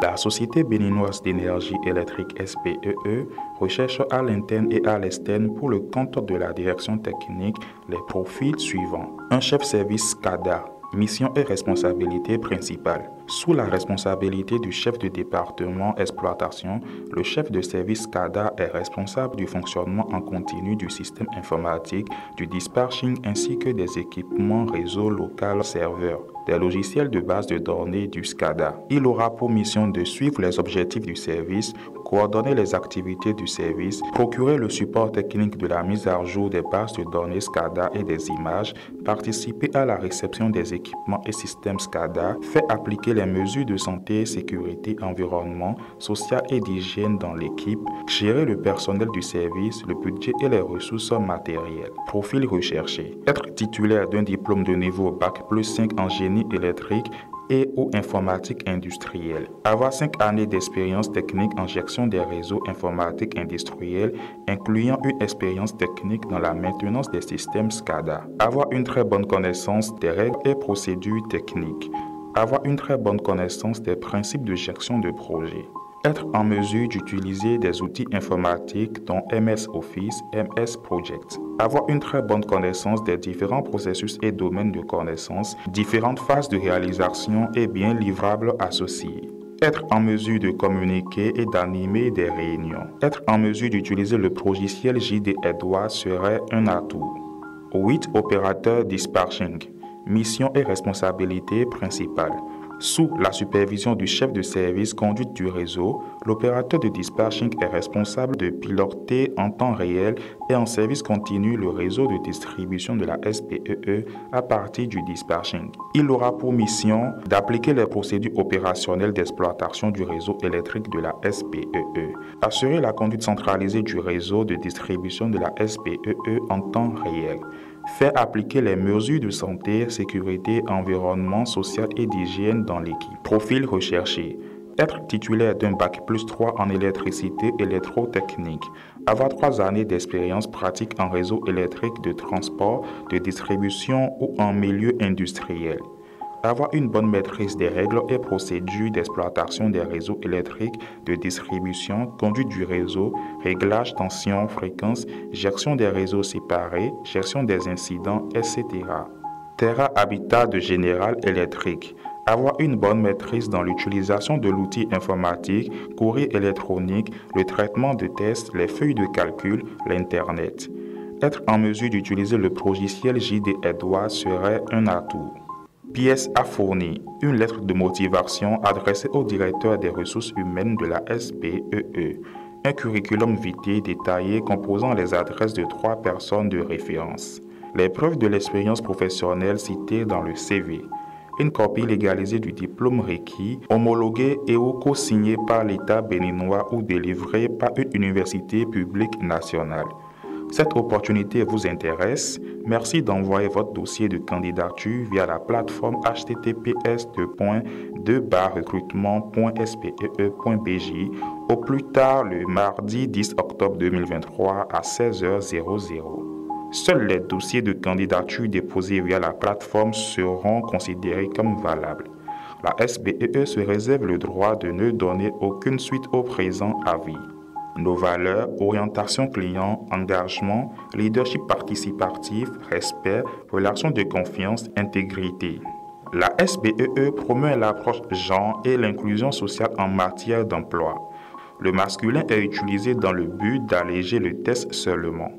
La Société béninoise d'énergie électrique SBEE recherche à l'interne et à l'externe pour le compte de la direction technique les profils suivants. Un chef-service SCADA, mission et responsabilité principale. Sous la responsabilité du chef de département exploitation, le chef de service SCADA est responsable du fonctionnement en continu du système informatique, du dispatching ainsi que des équipements réseau local serveur, des logiciels de base de données du SCADA. Il aura pour mission de suivre les objectifs du service, coordonner les activités du service, procurer le support technique de la mise à jour des bases de données SCADA et des images, participer à la réception des équipements et systèmes SCADA, faire appliquer les mesures de santé, sécurité, environnement, social et d'hygiène dans l'équipe, gérer le personnel du service, le budget et les ressources matérielles. Profil recherché. Être titulaire d'un diplôme de niveau Bac+5 en génie électrique et ou informatique industrielle. Avoir 5 années d'expérience technique en gestion des réseaux informatiques industriels, incluant une expérience technique dans la maintenance des systèmes SCADA. Avoir une très bonne connaissance des règles et procédures techniques. Avoir une très bonne connaissance des principes de gestion de projet. Être en mesure d'utiliser des outils informatiques dont MS Office, MS Project. Avoir une très bonne connaissance des différents processus et domaines de connaissances, différentes phases de réalisation et bien livrables associés. Être en mesure de communiquer et d'animer des réunions. Être en mesure d'utiliser le logiciel JD Edwards serait un atout. 8. Opérateur dispatching. Mission et responsabilité principale. Sous la supervision du chef de service conduite du réseau, l'opérateur de dispatching est responsable de piloter en temps réel et en service continu le réseau de distribution de la SBEE à partir du dispatching. Il aura pour mission d'appliquer les procédures opérationnelles d'exploitation du réseau électrique de la SBEE, assurer la conduite centralisée du réseau de distribution de la SBEE en temps réel, faire appliquer les mesures de santé, sécurité, environnement, social et d'hygiène dans l'équipe. Profil recherché. Être titulaire d'un Bac+3 en électricité électrotechnique. Avoir 3 années d'expérience pratique en réseau électrique de transport, de distribution ou en milieu industriel. Avoir une bonne maîtrise des règles et procédures d'exploitation des réseaux électriques, de distribution, conduite du réseau, réglage, tension, fréquence, gestion des réseaux séparés, gestion des incidents, etc. Terra Habitat de Général Électrique. Avoir une bonne maîtrise dans l'utilisation de l'outil informatique, courrier électronique, le traitement de tests, les feuilles de calcul, l'Internet. Être en mesure d'utiliser le logiciel JD Edwards serait un atout. Pièce à fournir. Une lettre de motivation adressée au directeur des ressources humaines de la SBEE. Un curriculum vitae détaillé composant les adresses de 3 personnes de référence. Les preuves de l'expérience professionnelle citées dans le CV. Une copie légalisée du diplôme requis, homologué et ou co-signé par l'État béninois ou délivré par une université publique nationale. Cette opportunité vous intéresse? Merci d'envoyer votre dossier de candidature via la plateforme https://recrutement.sbee.bj au plus tard le mardi 10 octobre 2023 à 16h00. Seuls les dossiers de candidature déposés via la plateforme seront considérés comme valables. La SBEE se réserve le droit de ne donner aucune suite au présent avis. Nos valeurs, orientation client, engagement, leadership participatif, respect, relations de confiance, intégrité. La SBEE promeut l'approche genre et l'inclusion sociale en matière d'emploi. Le masculin est utilisé dans le but d'alléger le test seulement.